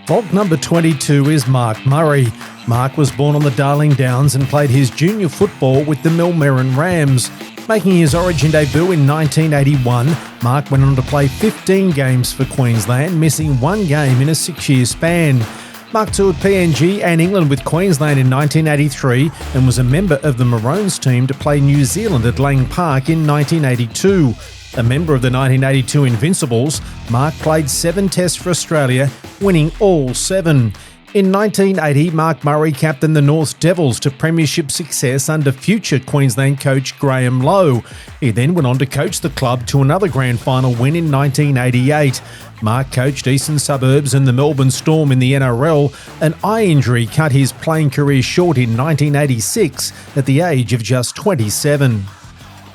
Vault number 22 is Mark Murray. Mark was born on the Darling Downs and played his junior football with the Melbourne Rams. Making his Origin debut in 1981, Mark went on to play 15 games for Queensland, missing one game in a 6-year span. Mark toured PNG and England with Queensland in 1983 and was a member of the Maroons team to play New Zealand at Lang Park in 1982. A member of the 1982 Invincibles, Mark played 7 tests for Australia, winning all 7. In 1980, Mark Murray captained the North Devils to premiership success under future Queensland coach Graham Lowe. He then went on to coach the club to another grand final win in 1988. Mark coached Eastern Suburbs and the Melbourne Storm in the NRL. An eye injury cut his playing career short in 1986 at the age of just 27.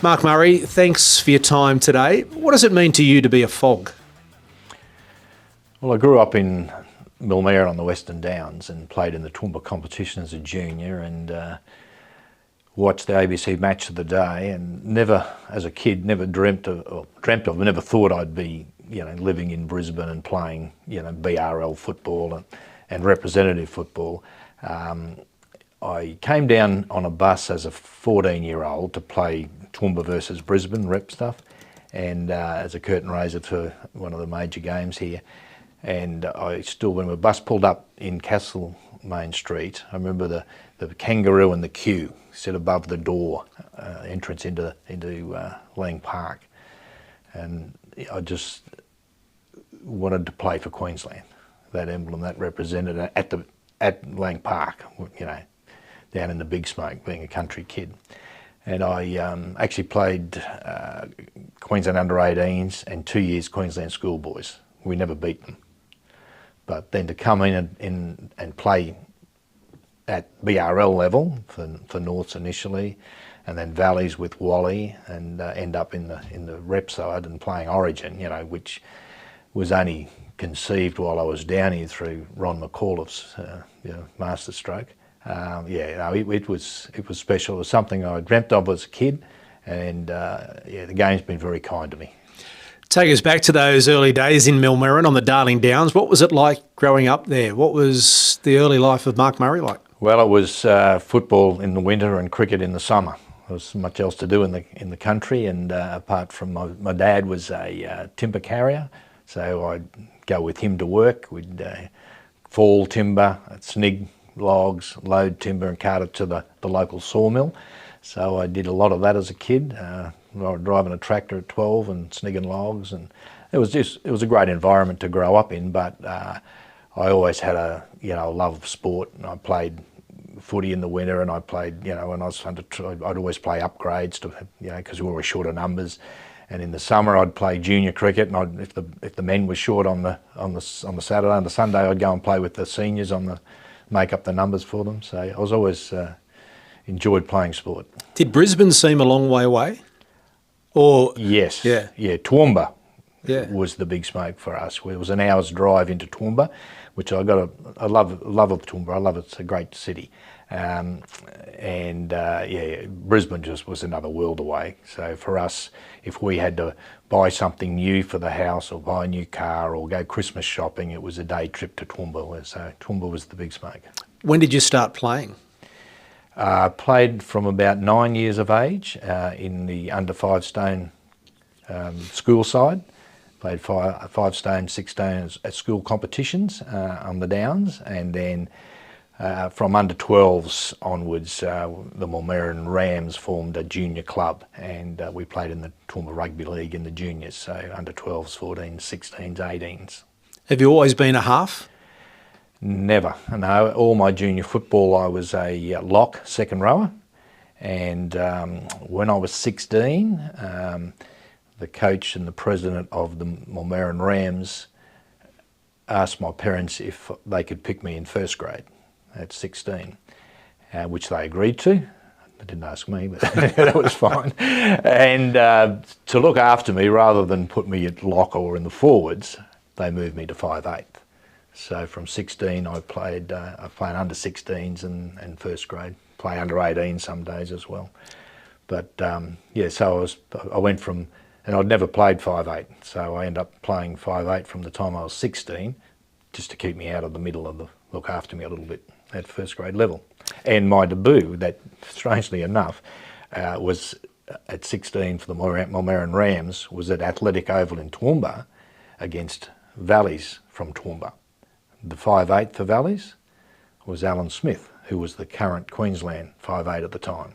Mark Murray, thanks for your time today. What does it mean to you to be a FOG? Well, I grew up in Melbourne on the Western Downs and played in the Toowoomba competition as a junior and watched the ABC Match of the Day, and never, as a kid, never dreamt of, never thought I'd be, living in Brisbane and playing, BRL football and representative football. I came down on a bus as a 14-year-old to play Toowoomba versus Brisbane rep stuff, and as a curtain raiser for one of the major games here. And I still, when the bus pulled up in Castle Main Street, I remember the kangaroo and the queue sit above the door, entrance into Lang Park, and I just wanted to play for Queensland. That emblem that represented at Lang Park, down in the Big Smoke, being a country kid. And I actually played Queensland under-18s and 2 years Queensland schoolboys. We never beat them. But then to come in and play at BRL level for Norths initially, and then Valleys with Wally, and end up in the rep side and playing Origin, which was only conceived while I was down here through Ron McAuliffe's masterstroke. It was special. It was something I dreamt of as a kid, and the game's been very kind to me. Take us back to those early days in Melbourne on the Darling Downs. What was it like growing up there? What was the early life of Mark Murray like? Well, it was football in the winter and cricket in the summer. There was much else to do in the country, and apart from my dad was a timber carrier, so I'd go with him to work. We'd fall timber, snig logs, load timber and cart it to the local sawmill. So I did a lot of that as a kid. Driving a tractor at 12 and snigging logs, and it was a great environment to grow up in. But I always had a love of sport, and I played footy in the winter, and I played when I was under, I'd always play upgrades to because we were always short of numbers. And in the summer I'd play junior cricket, and if the men were short on the Saturday and the Sunday, I'd go and play with the seniors make up the numbers for them. So I was always enjoyed playing sport. Did Brisbane seem a long way away? Or yes, yeah, Toowoomba was the Big Smoke for us. It was an hour's drive into Toowoomba, which I got a love of Toowoomba. I love it. It's a great city, Brisbane just was another world away. So for us, if we had to buy something new for the house, or buy a new car, or go Christmas shopping, it was a day trip to Toowoomba. So Toowoomba was the Big Smoke. When did you start playing? Played from about 9 years of age in the under 5 stone school side. Played 5 stone, 6 stone at school competitions on the Downs, and then from under 12s onwards, the Melbourne Rams formed a junior club, and we played in the Toowoomba Rugby League in the juniors, so under 12s, 14s, 16s, 18s. Have you always been a half? Never. No, all my junior football I was a lock, second rower, and when I was 16, the coach and the president of the Melbourne Rams asked my parents if they could pick me in first grade at 16, which they agreed to. They didn't ask me, but that was fine. And to look after me, rather than put me at lock or in the forwards, they moved me to 5'8". So from 16, I played under 16s and first grade. Play under 18 some days as well. But so I went from, and I'd never played 5'8", so I ended up playing 5'8" from the time I was 16 just to keep me out of the middle of look after me a little bit at first grade level. And my debut, that strangely enough, was at 16 for the Maroons Rams, was at Athletic Oval in Toowoomba against Valleys from Toowoomba. The 5'8" for Valleys was Alan Smith, who was the current Queensland 5'8" at the time.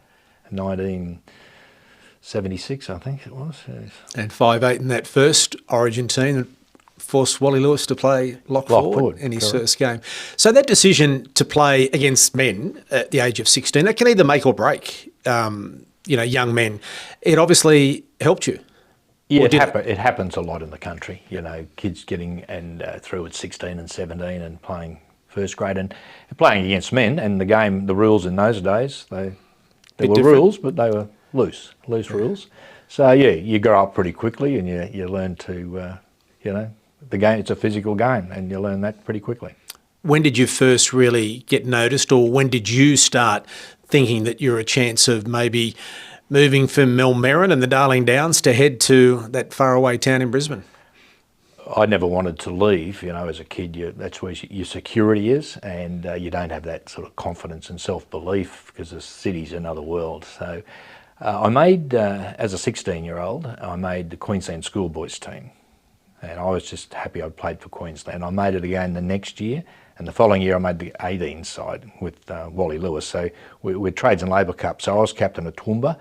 1976, I think it was. Yes. And 5'8" in that first Origin team that forced Wally Lewis to play lock forward in his correct. first game. So that decision to play against men at the age of 16, that can either make or break, young men. It obviously helped you. Yeah, it happens a lot in the country. Kids getting through at 16 and 17 and playing first grade and playing against men. And the rules in those days, there were different. rules, but they were loose rules. So yeah, you grow up pretty quickly and you learn to, the game. It's a physical game, and you learn that pretty quickly. When did you first really get noticed, or when did you start thinking that you're a chance of maybe moving from Melbourne and the Darling Downs to head to that faraway town in Brisbane? I never wanted to leave. As a kid, that's where your security is, and you don't have that sort of confidence and self-belief because the city's another world. So I made, as a 16-year-old, I made the Queensland schoolboys team, and I was just happy I'd played for Queensland. I made it again the next year, and the following year I made the 18 side with Wally Lewis. So we're Trades and Labour Cup. So I was captain of Toowoomba,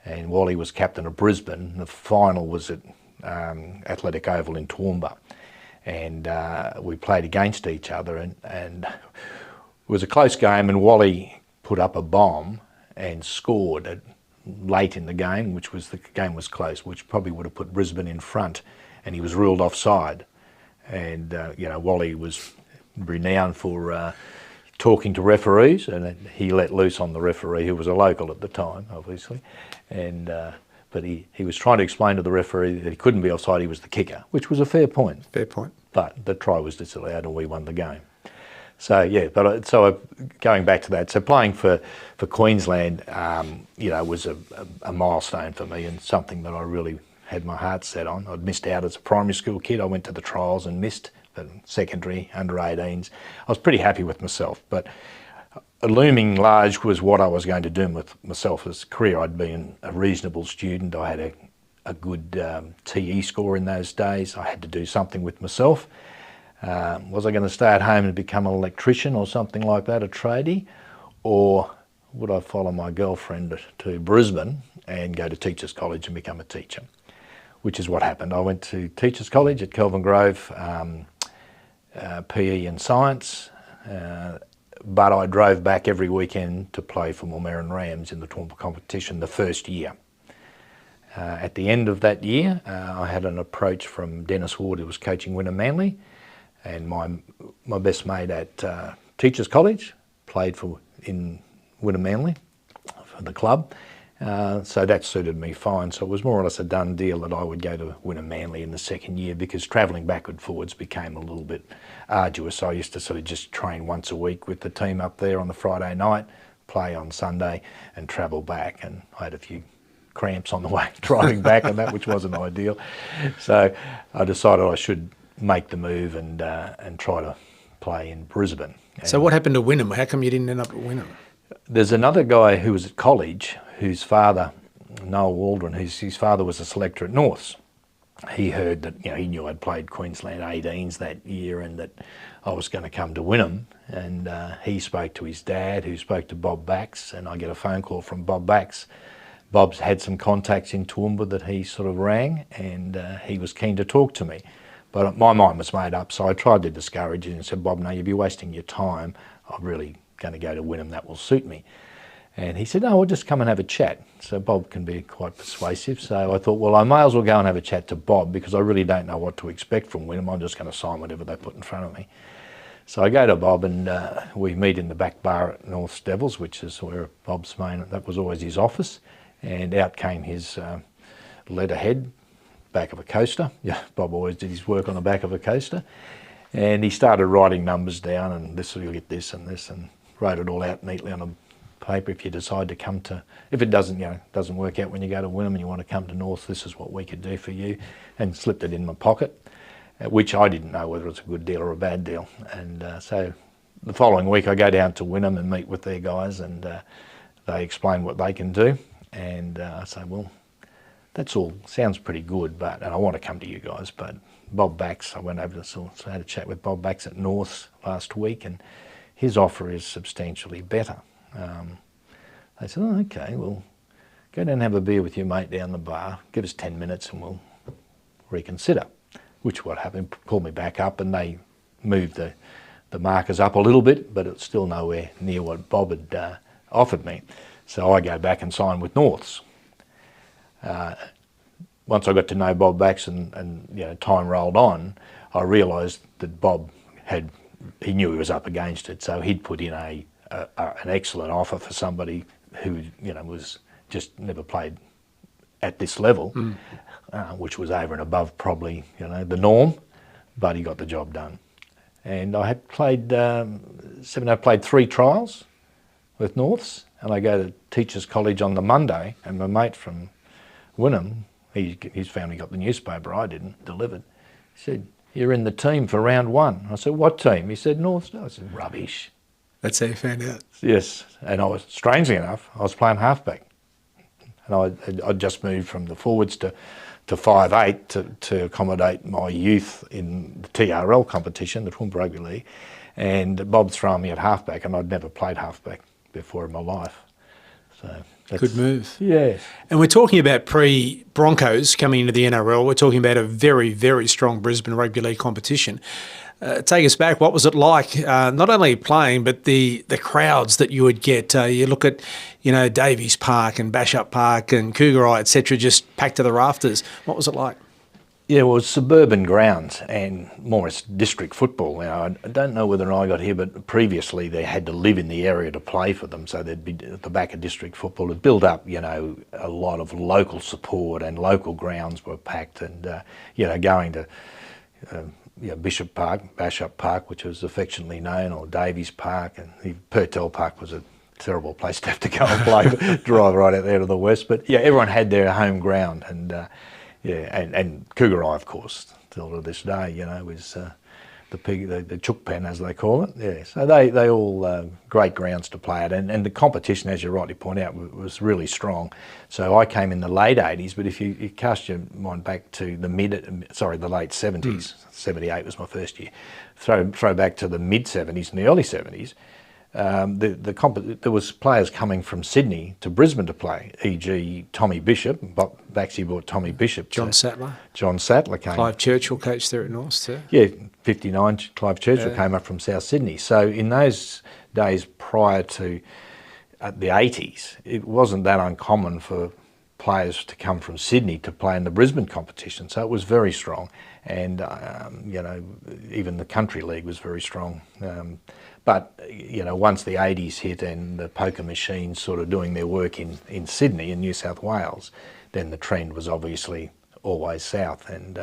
and Wally was captain of Brisbane. The final was at Athletic Oval in Toowoomba, and we played against each other, and it was a close game, and Wally put up a bomb and scored late in the game, the game was close, which probably would have put Brisbane in front, and he was ruled offside. And Wally was renowned for talking to referees, and he let loose on the referee, who was a local at the time, obviously, and but he was trying to explain to the referee that he couldn't be offside, he was the kicker, which was a fair point. Fair point. But the try was disallowed and we won the game. So yeah, going back to that, so playing for Queensland, was a milestone for me and something that I really had my heart set on. I'd missed out as a primary school kid. I went to the trials and missed, but secondary, under 18s. I was pretty happy with myself, but looming large was what I was going to do with myself as a career. I'd been a reasonable student. I had a good TE score in those days. I had to do something with myself. Was I going to stay at home and become an electrician or something like that, a tradie? Or would I follow my girlfriend to Brisbane and go to Teachers College and become a teacher? Which is what happened. I went to Teachers College at Kelvin Grove, PE and Science, but I drove back every weekend to play for Maroons Rams in the Toowoomba competition the first year. At the end of that year, I had an approach from Dennis Ward, who was coaching Wynnum Manly, and my best mate at Teachers College played in Wynnum Manly for the club. So that suited me fine. So it was more or less a done deal that I would go to Wynnum Manly in the second year, because travelling backward forwards became a little bit arduous. So I used to sort of just train once a week with the team up there on the Friday night, play on Sunday and travel back. And I had a few cramps on the way driving back and that, which wasn't ideal. So I decided I should make the move and try to play in Brisbane. So what happened to Wynnum? How come you didn't end up at Wynnum? There's another guy who was at college, whose father, Noel Waldron, his father was a selector at Norths. He heard that, he knew I'd played Queensland 18s that year and that I was going to come to Wynnum, and he spoke to his dad, who spoke to Bob Bax, and I get a phone call from Bob Bax. Bob's had some contacts in Toowoomba that he sort of rang, and he was keen to talk to me. But my mind was made up, so I tried to discourage it and said, Bob, no, you'll be wasting your time. I'm really going to go to Wynnum, that will suit me. And he said, no, we'll just come and have a chat. So Bob can be quite persuasive. So I thought, well, I may as well go and have a chat to Bob, because I really don't know what to expect from Wynnum. I'm just going to sign whatever they put in front of me. So I go to Bob, and we meet in the back bar at North's Devils, which is where Bob's that was always his office. And out came his letterhead, back of a coaster. Yeah, Bob always did his work on the back of a coaster. And he started writing numbers down, and this will get this, and wrote it all out neatly on a paper. If you decide to come to, if it doesn't work out when you go to Wynnum and you want to come to North, this is what we could do for you, and slipped it in my pocket. which I didn't know whether it was a good deal or a bad deal. And so the following week I go down to Wynnum and meet with their guys, and they explain what they can do. And I say, well, that's all sounds pretty good, and I want to come to you guys. But Bob Bax, I went over to I had a chat with Bob Bax at Norths last week, and his offer is substantially better. They said, oh, okay, well, go down and have a beer with your mate down the bar, give us 10 minutes and we'll reconsider. Which what happened, called me back up, and they moved the markers up a little bit, but it's still nowhere near what Bob had offered me. So I go back and sign with Norths. Once I got to know Bob Bax and you know, time rolled on, I realised that Bob he knew he was up against it, so he'd put in an excellent offer for somebody who, you know, was just never played at this level, which was over and above probably, you know, the norm, but he got the job done. And I had played I played 3 trials with Norths, and I go to Teachers College on the Monday, and my mate from Wynnum, his family got the newspaper, I didn't, delivered. He said, you're in the team for round 1. I said, what team? He said, Norths. I said, rubbish. That's how you found out. Yes, and I was, strangely enough, I was playing halfback. And I'd just moved from the forwards to 5'8" to accommodate my youth in the TRL competition, the Toowoomba Rugby League, and Bob's throwing me at halfback, and I'd never played halfback before in my life. So good move. Yes. And we're talking about pre-Broncos coming into the NRL. We're talking about a very, very strong Brisbane Rugby League competition. Take us back. What was it like? Not only playing, but the crowds that you would get. You look at, you know, Davies Park and Bashup Park and Cougarai, etc., just packed to the rafters. What was it like? Yeah, well, it was suburban grounds and more as district football. Now, I don't know whether I got here, but previously they had to live in the area to play for them, so they'd be at the back of district football. It built up, you know, a lot of local support, and local grounds were packed, and you know, going to Bishop Park, Bashup Park, which was affectionately known, or Davies Park, and Purtell Park was a terrible place to have to go and play, drive right out there to the west. But yeah, everyone had their home ground, and and Cougarai, of course, still to this day, you know, is the chook pen, as they call it. Yeah, so they all great grounds to play at, and the competition, as you rightly point out, was really strong. So I came in the late 80s, but if you cast your mind back to the late 70s, 78 was my first year, throw back to the mid 70s and the early 70s, there was players coming from Sydney to Brisbane to play, e.g. Tommy Bishop. Baxi brought Tommy Bishop. John Sattler. John Sattler came. Clive Churchill coached there at Norths too. Yeah, 59, Clive Churchill came up from South Sydney. So in those days prior to the 80s, it wasn't that uncommon for players to come from Sydney to play in the Brisbane competition. So it was very strong. And, you know, even the country league was very strong. But, you know, once the 80s hit and the poker machines sort of doing their work in Sydney and New South Wales, then the trend was obviously always south. And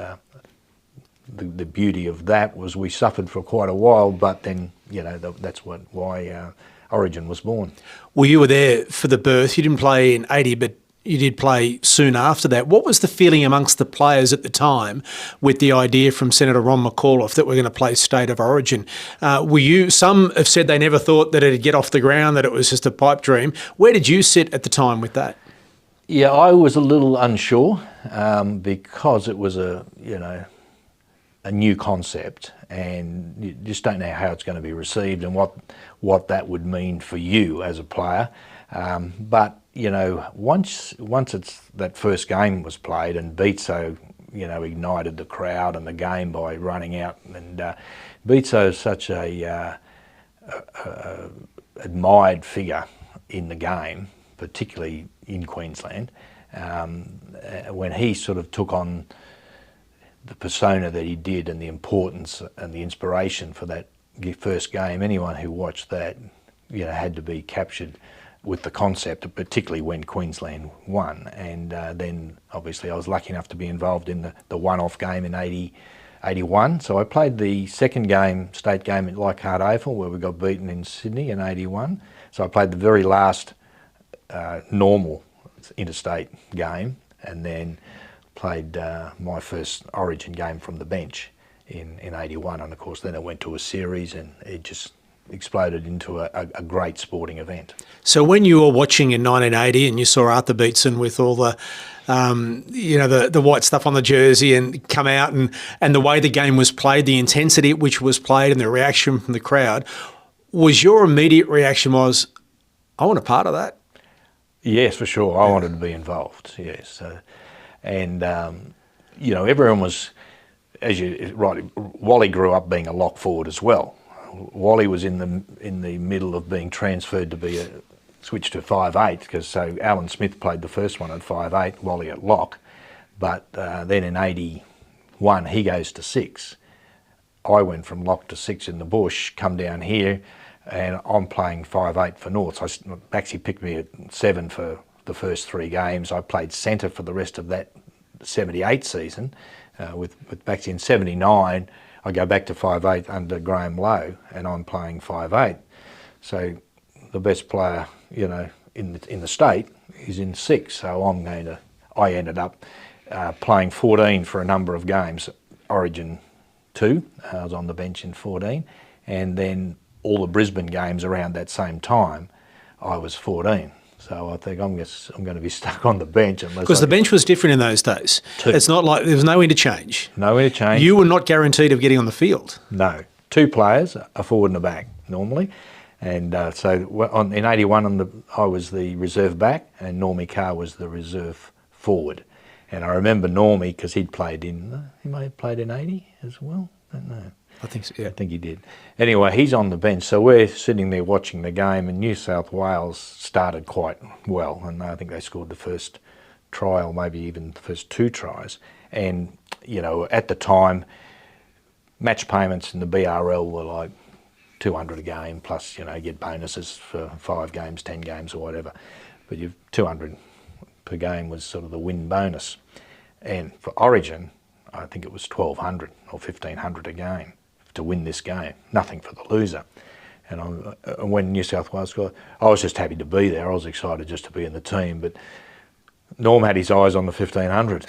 the beauty of that was we suffered for quite a while, but then, you know, that's why Origin was born. Well, you were there for the birth. You didn't play in 80, but you did play soon after that. What was the feeling amongst the players at the time with the idea from Senator Ron McAuliffe that we're going to play State of Origin? Some have said they never thought that it'd get off the ground, that it was just a pipe dream. Where did you sit at the time with that? Yeah, I was a little unsure because it was a new concept, and you just don't know how it's going to be received and what that would mean for you as a player. But you know, once that first game was played and Beatso, you know, ignited the crowd and the game by running out, and Beatso is such a admired figure in the game, particularly in Queensland. When he sort of took on the persona that he did and the importance and the inspiration for that first game, anyone who watched that, you know, had to be captured with the concept, particularly when Queensland won. And then obviously I was lucky enough to be involved in the one-off game in 81. So I played the second game, state game at Leichhardt Oval, where we got beaten in Sydney in 81. So I played the very last normal interstate game, and then played my first Origin game from the bench in 81, and of course then it went to a series and it just exploded into a great sporting event. So when you were watching in 1980 and you saw Arthur Beetson with all the, the white stuff on the jersey and come out and the way the game was played, the intensity at which it was played and the reaction from the crowd, was your immediate reaction was, I want a part of that? Yes, for sure. I wanted to be involved, yes. Everyone was, as you rightly, Wally grew up being a lock forward as well. Wally was in the middle of being transferred to be switched to 5'8", because so Alan Smith played the first one at 5'8", Wally at lock, but then in 81 he goes to 6. I went from lock to 6 in the bush, come down here, and I'm playing 5'8" for North. So Baxi picked me at 7 for the first 3 games. I played centre for the rest of that 78 season with Baxi. In 79. I go back to 5'8" under Graham Lowe, and I'm playing 5'8". So the best player, in the state is in 6. So I ended up playing 14 for a number of games. Origin 2, I was on the bench in 14, and then all the Brisbane games around that same time, I was 14. So I think I'm going to be stuck on the bench unless... Because the bench was different in those days. 2. It's not like there was no interchange. No interchange. You were not guaranteed of getting on the field. No. 2 players, a forward and a back normally. And in 81 I was the reserve back and Normie Carr was the reserve forward. And I remember Normie, because he may have played in 80 as well. I don't know. I think so, yeah. I think he did. Anyway, he's on the bench, so we're sitting there watching the game, and New South Wales started quite well, and I think they scored the first try, or maybe even the first 2 tries. And, at the time, match payments in the BRL were like 200 a game, plus, you get bonuses for 5 games, 10 games or whatever. But 200 per game was sort of the win bonus. And for Origin, I think it was 1,200 or 1,500 a game to win this game, nothing for the loser. And when New South Wales scored, I was just happy to be there. I was excited just to be in the team, but Norm had his eyes on the 1,500.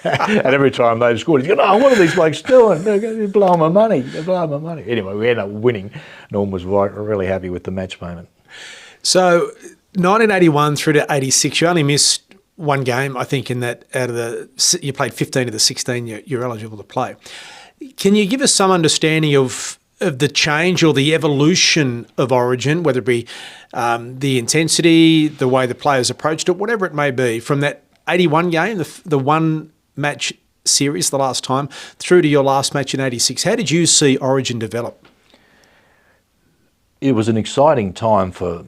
And every time they scored, he's going, "Oh, what are these blokes doing? They're blowing my money. They're blowing my money." Anyway, we ended up winning. Norm was really happy with the match payment. So 1981 through to 86, you only missed 1 game, I think, in that you played 15 of the 16 you're eligible to play. Can you give us some understanding of the change or the evolution of Origin, whether it be the intensity, the way the players approached it, whatever it may be, from that 81 game, the 1-match series the last time, through to your last match in 86? How did you see Origin develop? It was an exciting time for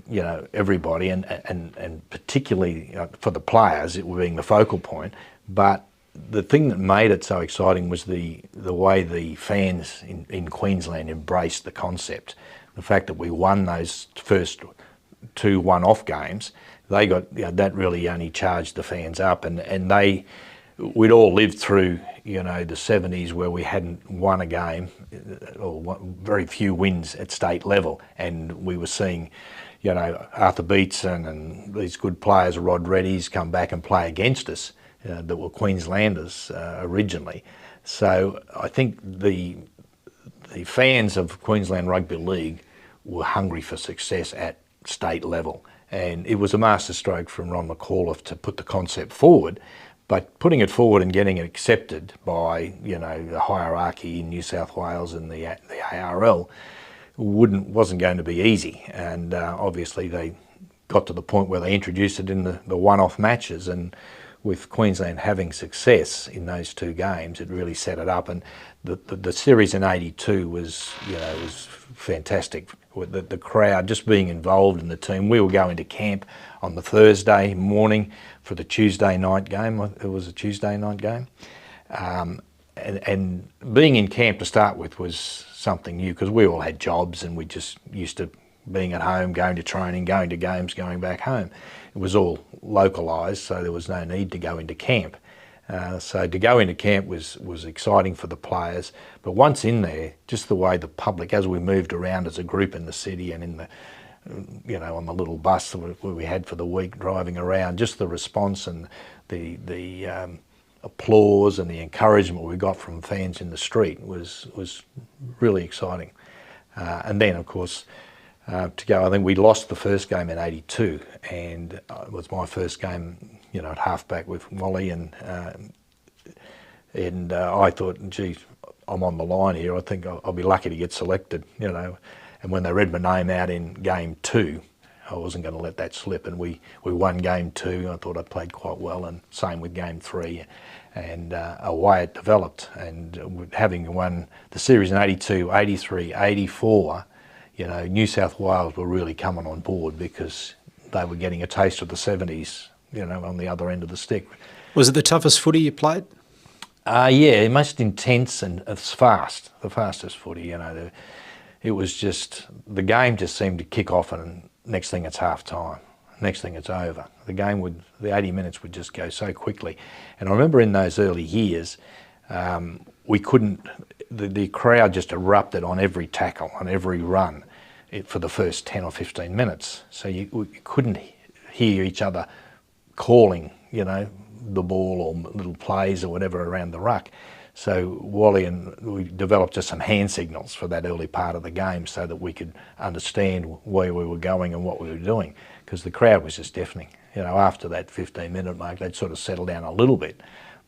everybody, and particularly for the players, it being the focal point. But the thing that made it so exciting was the way the fans in Queensland embraced the concept. The fact that we won those first 2 one-off games, they got that really only charged the fans up, and we'd all lived through the 70s where we hadn't won a game, or very few wins at state level, and we were seeing Arthur Beetson and these good players, Rod Reddy's, come back and play against us that were Queenslanders originally. So I think the fans of Queensland Rugby League were hungry for success at state level, and it was a masterstroke from Ron McAuliffe to put the concept forward. But putting it forward and getting it accepted by the hierarchy in New South Wales and the ARL wasn't going to be easy. And obviously they got to the point where they introduced it in the one-off matches, and with Queensland having success in those 2 games, it really set it up. And the series in 82 was fantastic. With the crowd just being involved in the team. We were going to camp on the Thursday morning for the Tuesday night game. It was a Tuesday night game. And being in camp to start with was something new, because we all had jobs and we just used to being at home, going to training, going to games, going back home. It was all localised, so there was no need to go into camp. So to go into camp was exciting for the players, but once in there, just the way the public, as we moved around as a group in the city and in the, on the little bus that we had for the week driving around, just the response and the applause and the encouragement we got from fans in the street was really exciting. And then, of course, to go, I think we lost the first game in '82, and it was my first game, at halfback with Wally, and I thought, geez, I'm on the line here. I think I'll be lucky to get selected, And when they read my name out in game 2, I wasn't going to let that slip, and we won game 2. I thought I played quite well, and same with game 3, and away it developed. And having won the series in '82, '83, '84, New South Wales were really coming on board because they were getting a taste of the '70s, on the other end of the stick. Was it the toughest footy you played? Yeah, most intense, and it's fast, the fastest footy. It was just, the game just seemed to kick off, and next thing it's half time, next thing it's over. The 80 minutes would just go so quickly. And I remember in those early years, we couldn't, the crowd just erupted on every tackle, on every run for the first 10 or 15 minutes. So we couldn't hear each other calling, the ball or little plays or whatever around the ruck. So Wally and we developed just some hand signals for that early part of the game so that we could understand where we were going and what we were doing, because the crowd was just deafening. After that 15-minute mark, they'd sort of settle down a little bit.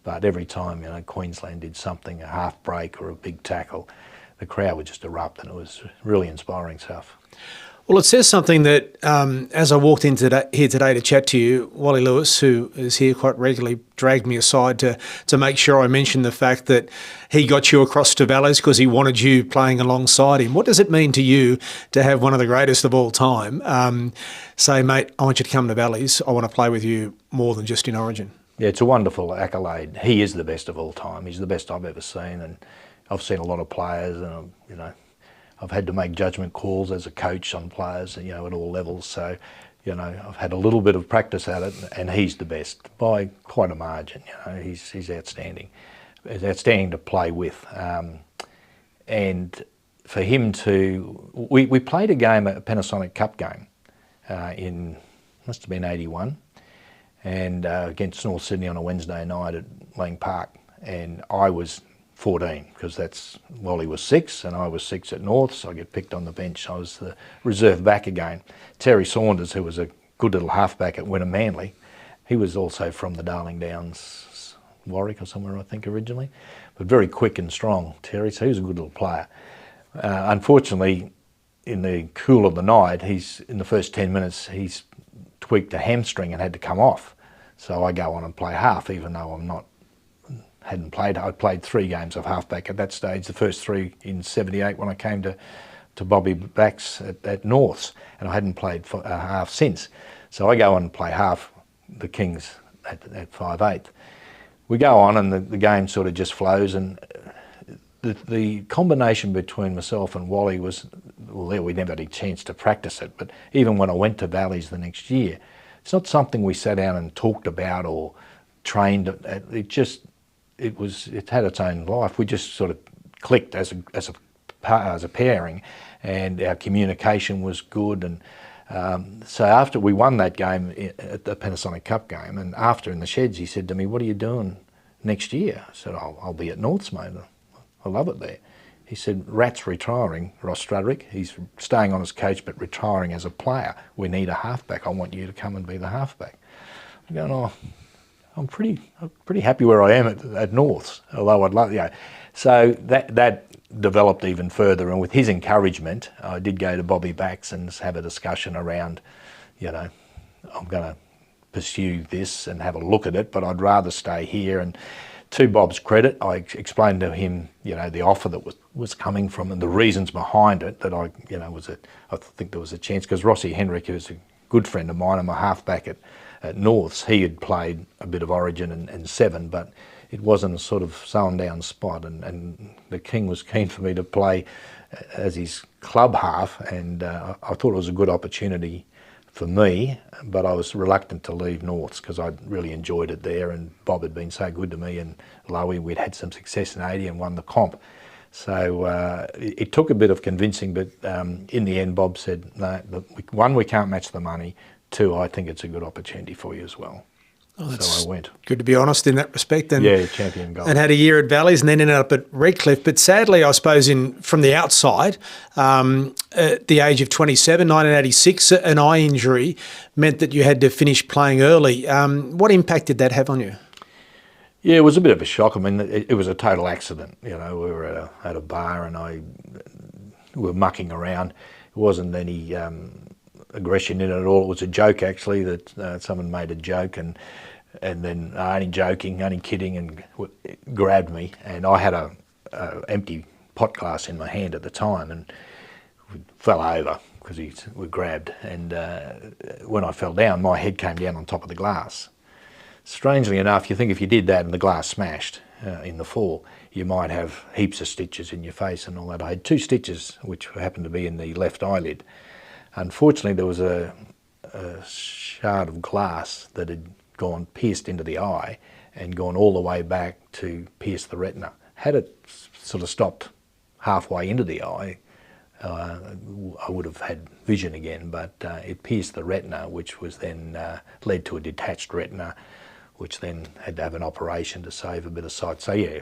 But every time, Queensland did something, a half break or a big tackle, the crowd would just erupt, and it was really inspiring stuff. Well, it says something that, as I walked in here today to chat to you, Wally Lewis, who is here quite regularly, dragged me aside to make sure I mentioned the fact that he got you across to Valleys because he wanted you playing alongside him. What does it mean to you to have one of the greatest of all time say, mate, I want you to come to Valleys, I want to play with you more than just in Origin? Yeah, it's a wonderful accolade. He is the best of all time. He's the best I've ever seen, and I've seen a lot of players, and I've had to make judgment calls as a coach on players, at all levels. So, I've had a little bit of practice at it, and he's the best by quite a margin. He's outstanding. He's outstanding to play with. And for him we played a game, a Panasonic Cup game, must have been '81, and against North Sydney on a Wednesday night at Lang Park, and I was 14, because Wally was 6 and I was 6 at North, so I get picked on the bench. I was the reserve back again. Terry Saunders, who was a good little halfback at Wynnum Manly, he was also from the Darling Downs, Warwick or somewhere, I think, originally, but very quick and strong, Terry, so he was a good little player. Unfortunately, in the cool of the night, in the first 10 minutes, he's tweaked a hamstring and had to come off. So I go on and play half, even though I'd played 3 games of halfback at that stage, the first 3 in '78 when I came to Bobby Back's at Norths, and I hadn't played half since. So I go on and play half, the Kings at 5/8. We go on, and the game sort of just flows, and the combination between myself and Wally was, we never had a chance to practice it, but even when I went to Valleys the next year, it's not something we sat down and talked about or trained. It had its own life. We just sort of clicked as a pairing, and our communication was good. And so after we won that game at the Panasonic Cup game, and after in the sheds, he said to me, "What are you doing next year?" I said, "I'll be at Norths, mate. I love it there." He said, "Rat's retiring, Ross Strudrick. He's staying on as coach but retiring as a player. We need a halfback. I want you to come and be the halfback." I'm going, "Oh, I'm pretty happy where I am at Norths, although I'd love, So that developed even further, and with his encouragement, I did go to Bobby Bax and have a discussion around, I'm going to pursue this and have a look at it, but I'd rather stay here. And to Bob's credit, I explained to him, the offer that was coming from and the reasons behind it, that I think there was a chance, because Rossi Henrik, who's a good friend of mine, I'm a halfback at Norths, he had played a bit of Origin and 7, but it wasn't a sort of sewn down spot, and the King was keen for me to play as his club half, and I thought it was a good opportunity for me, but I was reluctant to leave Norths because I'd really enjoyed it there, and Bob had been so good to me, and Lowy, we'd had some success in '80 and won the comp. So it took a bit of convincing, but in the end Bob said, "No, 1, we can't match the money, 2, I think it's a good opportunity for you as well." so I went. Good to be honest in that respect. And, Yeah, champion goal. And had a year at Valleys and then ended up at Redcliffe. But sadly, I suppose, from the outside, at the age of 27, 1986, an eye injury meant that you had to finish playing early. What impact did that have on you? Yeah, it was a bit of a shock. I mean, it was a total accident. You know, we were at a bar and we were mucking around. It wasn't any aggression in it at all. It was a joke, actually, that someone made a joke and then only joking, only kidding, and grabbed me. And I had a empty pot glass in my hand at the time and fell over because we grabbed. And when I fell down, my head came down on top of the glass. Strangely enough, you think if you did that and the glass smashed in the fall, you might have heaps of stitches in your face and all that. I had 2 stitches, which happened to be in the left eyelid. Unfortunately, there was a shard of glass that had pierced into the eye and gone all the way back to pierce the retina. Had it sort of stopped halfway into the eye, I would have had vision again, but it pierced the retina, which was then led to a detached retina, which then had to have an operation to save a bit of sight. So yeah,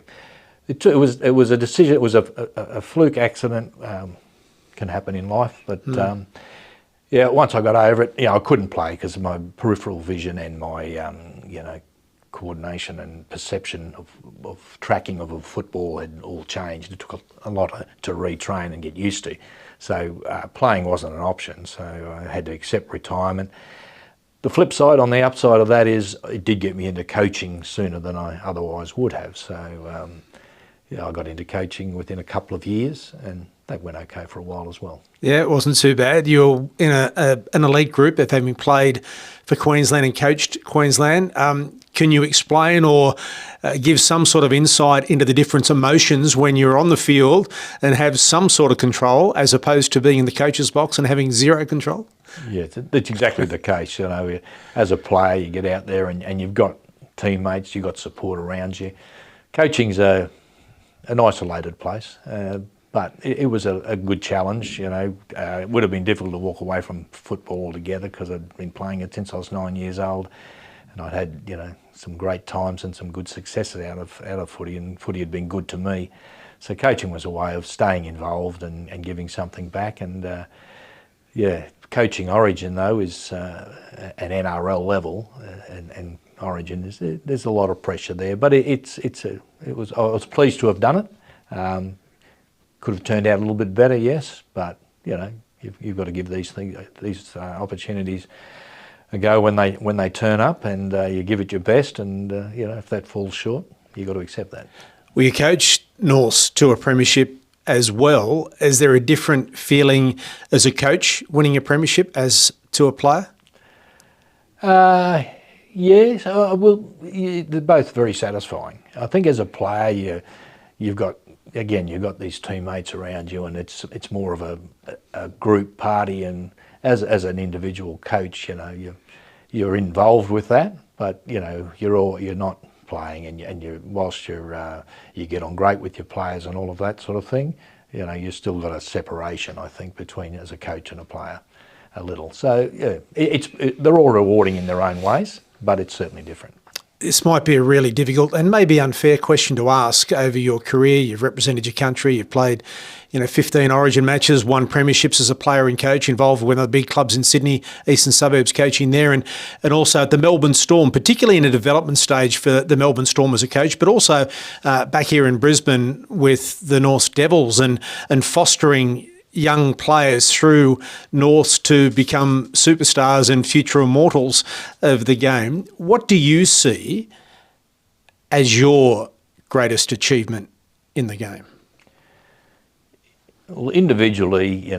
it was a decision. It was a fluke accident. Can happen in life, but yeah, once I got over it, I couldn't play because my peripheral vision and my coordination and perception of tracking of a football had all changed. It took a lot to retrain and get used to. So playing wasn't an option, so I had to accept retirement. The flip side, on the upside of that, is it did get me into coaching sooner than I otherwise would have. So I got into coaching within a couple of years, and that went okay for a while as well. Yeah, it wasn't too bad. You're in an elite group of having played for Queensland and coached Queensland. Can you explain or give some sort of insight into the different emotions when you're on the field and have some sort of control as opposed to being in the coach's box and having zero control? Yeah, that's exactly the case. As a player, you get out there and you've got teammates, you've got support around you. Coaching's an isolated place. But it was a good challenge, It would have been difficult to walk away from football altogether because I'd been playing it since I was 9 years old, and I'd had, some great times and some good successes out of footy, and footy had been good to me. So coaching was a way of staying involved and giving something back. And coaching Origin though is an NRL level, and Origin there's a lot of pressure there. But I was pleased to have done it. Could have turned out a little bit better, yes, but you've got to give these opportunities a go when they turn up, and you give it your best, and if that falls short, you've got to accept that. Well, you coached Norths to a premiership as well. Is there a different feeling as a coach winning a premiership as to a player? Yes, they're both very satisfying. I think as a player, you've got these teammates around you, and it's more of a group party. And as an individual coach, you're involved with that, but you're not playing, and whilst you get on great with your players and all of that sort of thing, you've still got a separation, I think, between as a coach and a player, a little. So yeah, they're all rewarding in their own ways, but it's certainly different. This might be a really difficult and maybe unfair question to ask. Over your career, you've represented your country, you've played 15 Origin matches, won premierships as a player and coach, involved with one of the big clubs in Sydney, Eastern Suburbs coaching there, and also at the Melbourne Storm, particularly in a development stage for the Melbourne Storm as a coach, but also back here in Brisbane with the North Devils and fostering young players through Norths to become superstars and future immortals of the game. What do you see as your greatest achievement in the game? Well, individually,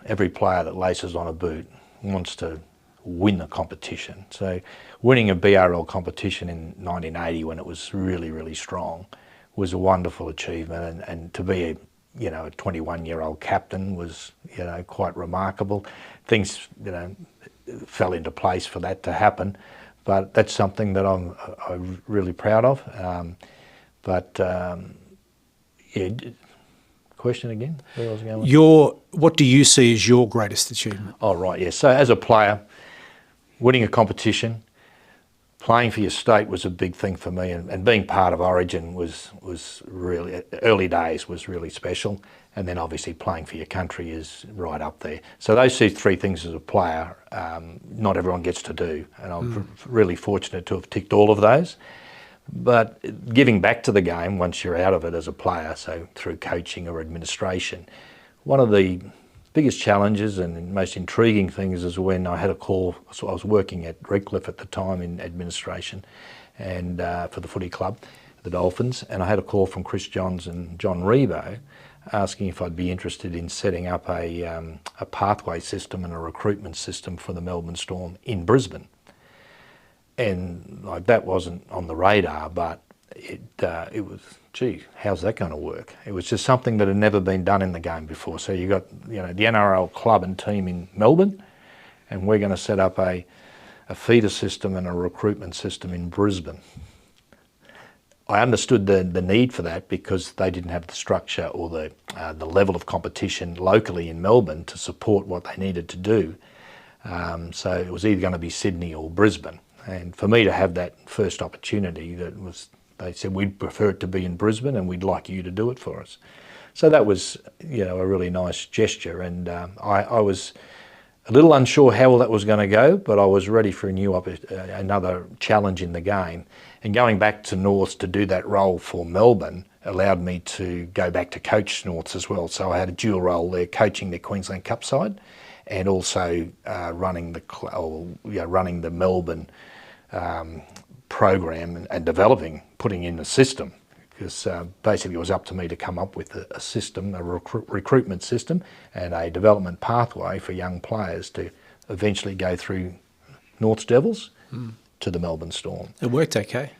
every player that laces on a boot wants to win the competition. So winning a BRL competition in 1980 when it was really, really strong was a wonderful achievement, and to be a 21-year-old captain was, quite remarkable. Things, fell into place for that to happen, but that's something that I'm really proud of. Question again? Where I was going? What do you see as your greatest achievement? Oh, right, yeah. So as a player, winning a competition, playing for your state was a big thing for me, and being part of Origin was really, early days was really special, and then obviously playing for your country is right up there. So those three things as a player, not everyone gets to do, and I'm really fortunate to have ticked all of those. But giving back to the game once you're out of it as a player, so through coaching or administration, one of the biggest challenges and most intriguing things is when I had a call. So I was working at Redcliffe at the time in administration, and for the footy club, the Dolphins, and I had a call from Chris Johns and John Rebo asking if I'd be interested in setting up a pathway system and a recruitment system for the Melbourne Storm in Brisbane. And like, that wasn't on the radar, but it was, gee, how's that going to work? It was just something that had never been done in the game before. So you got, the NRL club and team in Melbourne, and we're going to set up a feeder system and a recruitment system in Brisbane. I understood the need for that because they didn't have the structure or the level of competition locally in Melbourne to support what they needed to do. So it was either going to be Sydney or Brisbane. And for me to have that first opportunity, they said, we'd prefer it to be in Brisbane and we'd like you to do it for us. So that was, a really nice gesture. And I was a little unsure how that was going to go, but I was ready for another challenge in the game. And going back to Norths to do that role for Melbourne allowed me to go back to coach Norths as well. So I had a dual role there, coaching the Queensland Cup side and also running the Melbourne program and putting in a system, because basically it was up to me to come up with a system, a recruitment system and a development pathway for young players to eventually go through Norths Devils to the Melbourne Storm. It worked okay.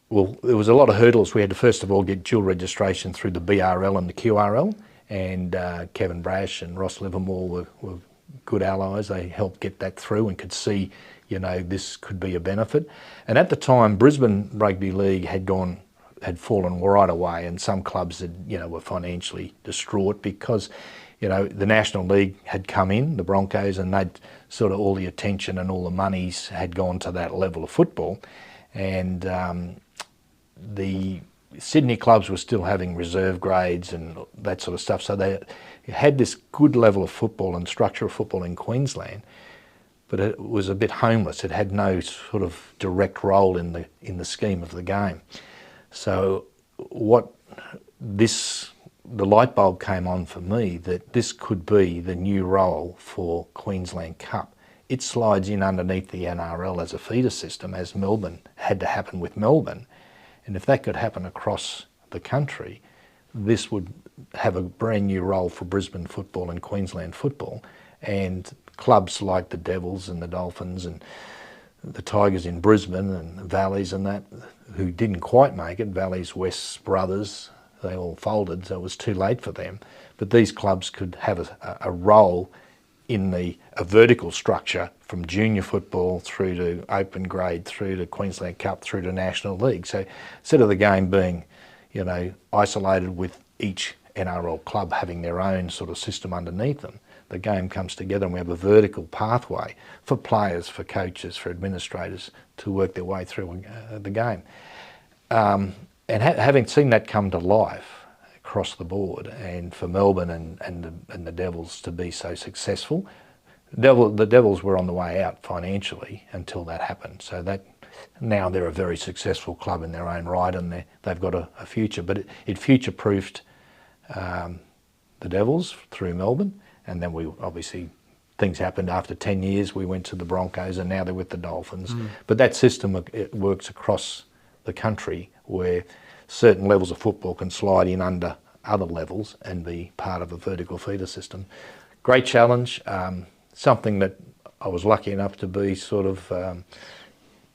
Well, there was a lot of hurdles. We had to first of all get dual registration through the BRL and the QRL, and Kevin Brash and Ross Livermore were good allies. They helped get that through and could see, this could be a benefit. And at the time, Brisbane Rugby League had fallen right away, and some clubs were financially distraught because, the National League had come in, the Broncos, and they'd sort of all the attention and all the monies had gone to that level of football. And the Sydney clubs were still having reserve grades and that sort of stuff. So they had this good level of football and structure of football in Queensland, but it was a bit homeless. It had no sort of direct role in the scheme of the game. So the light bulb came on for me that this could be the new role for Queensland Cup. It slides in underneath the NRL as a feeder system, as Melbourne had to happen with Melbourne. And if that could happen across the country, this would have a brand new role for Brisbane football and Queensland football. And clubs like the Devils and the Dolphins and the Tigers in Brisbane and Valleys and that, who didn't quite make it, Valleys, West's brothers, they all folded, so it was too late for them. But these clubs could have a role in a vertical structure from junior football through to open grade, through to Queensland Cup, through to National League. So instead of the game being, isolated with each NRL club having their own sort of system underneath them, the game comes together and we have a vertical pathway for players, for coaches, for administrators to work their way through the game. And having seen that come to life across the board, and for Melbourne and the Devils to be so successful, the Devils were on the way out financially until that happened. So that now they're a very successful club in their own right, and they've got a future. But it future-proofed the Devils through Melbourne, and then we obviously things happened after 10 years. We went to the Broncos, and now they're with the Dolphins. But that system, it works across the country, where certain levels of football can slide in under other levels and be part of a vertical feeder system. Great challenge, something that I was lucky enough to be sort of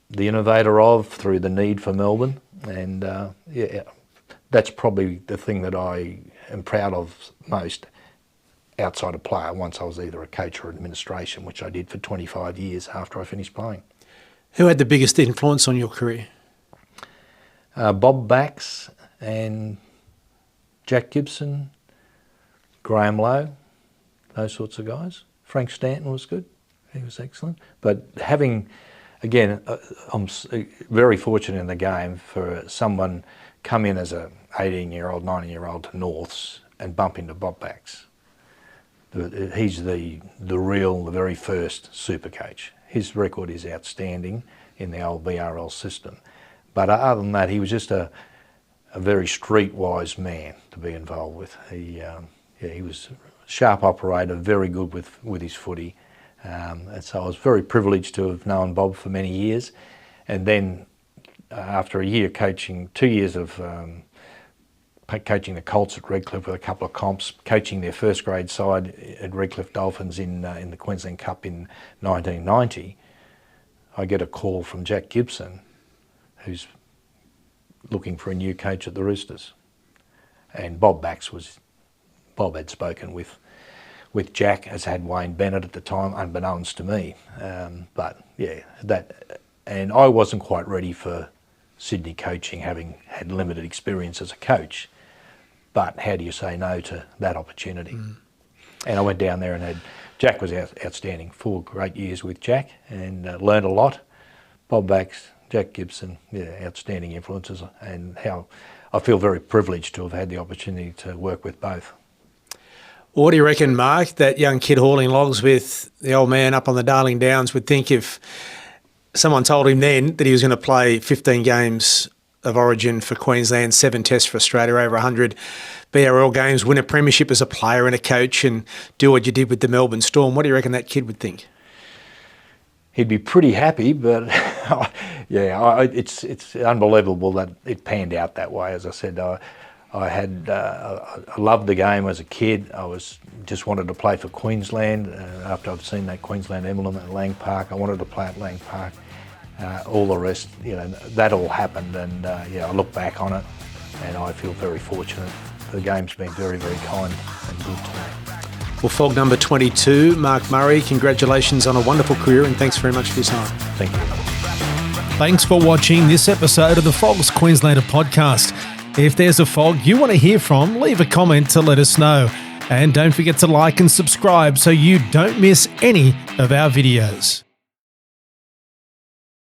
the innovator of through the need for Melbourne. And that's probably the thing that I am proud of most outside of player, once I was either a coach or administration, which I did for 25 years after I finished playing. Who had the biggest influence on your career? Bob Bax and Jack Gibson, Graham Lowe, those sorts of guys. Frank Stanton was good. He was excellent. But having again, I'm very fortunate in the game for someone come in as a 18-year-old, 19-year-old to Norths and bump into Bob Backs. He's the very first super coach. His record is outstanding in the old BRL system. But other than that, he was just a very streetwise man to be involved with. He was a sharp operator, very good with his footy. And so I was very privileged to have known Bob for many years. And then after a year coaching, 2 years of coaching the Colts at Redcliffe with a couple of comps, coaching their first grade side at Redcliffe Dolphins in the Queensland Cup in 1990, I get a call from Jack Gibson, who's looking for a new coach at the Roosters. And Bob had spoken with Jack, as had Wayne Bennett at the time, unbeknownst to me. And I wasn't quite ready for Sydney coaching, having had limited experience as a coach. But how do you say no to that opportunity? And I went down there and Jack was outstanding. 4 great years with Jack and learned a lot. Bob Backs, Jack Gibson, outstanding influences, and how I feel very privileged to have had the opportunity to work with both. What do you reckon, Mark, that young kid hauling logs with the old man up on the Darling Downs would think if someone told him then that he was going to play 15 games of origin for Queensland, 7 tests for Australia, over 100 BRL games, win a premiership as a player and a coach, and do what you did with the Melbourne Storm? What do you reckon that kid would think? He'd be pretty happy, but it's unbelievable that it panned out that way. As I said, I loved the game as a kid. I just wanted to play for Queensland. After I've seen that Queensland emblem at Lang Park, I wanted to play at Lang Park. All the rest, that all happened, and I look back on it, and I feel very fortunate. The game's been very, very kind and good to me. Well, FOG number 22, Mark Murray, congratulations on a wonderful career, and thanks very much for your time. Thank you. Thanks for watching this episode of the FOGS Queenslander podcast. If there's a FOG you want to hear from, leave a comment to let us know. And don't forget to like and subscribe so you don't miss any of our videos.